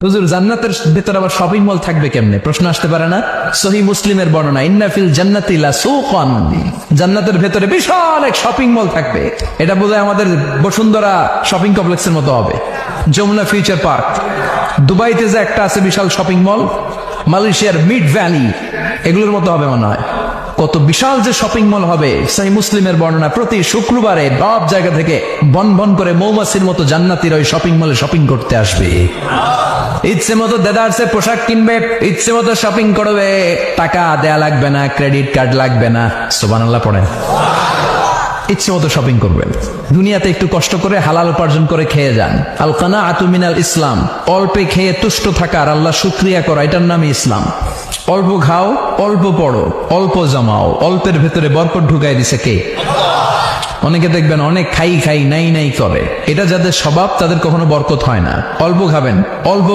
হুজুর জান্নাতের ভেতরে আবার শপিং মল থাকবে কেমনে? প্রশ্ন আসতে পারে না? সহিহ মুসলিমের বর্ণনা, ইন্না ফিল জান্নাতি লাসুকান, জান্নাতের ভেতরে বিশাল এক শপিং মল থাকবে। এটা বোধহয় আমাদের বসুন্ধরা শপিং কমপ্লেক্সের মতো হবে, যমুনা ফিউচার পার্ক। দুবাইতে যে একটা আছে বিশাল শপিং মল, মালয়েশিয়ার মিড ভ্যালি, এগুলোর মতো হবে মনে হয়। কত বিশাল যে শপিং মল হবে। সহিহ মুসলিমের বর্ণনা, প্রতি শুক্রবারে সব জায়গা থেকে বন বন করে মৌমাছির মতো জান্নাতীরা ওই শপিং মলে শপিং করতে আসবে। ইচ্ছে মতো দেদারসে পোশাক কিনবে, ইচ্ছে মতো শপিং করবে, টাকা দেয়া লাগবে না, ক্রেডিট কার্ড লাগবে না। সুবহানাল্লাহ পড়েন। ইচ্ছে মতো শপিং করবেন। দুনিয়াতে একটু কষ্ট করে হালাল উপার্জন করে খেয়ে যান। আল কানাআতু মিনাল ইসলাম, অল্পে খেয়ে তুষ্ট থাকার, আল্লাহ শুকরিয়া করা, এটার নামই ইসলাম। অল্প খাও, অল্প পড়ো, অল্প জমাও, অল্পের ভেতরে বরকত ঢুকাই দিছে কে? অনেকে দেখবেন অনেক খাই খাই নাই নাই করে, এটা যাদের স্বভাব তাদের কখনো বরকত হয় না। অল্প খাবেন, অল্প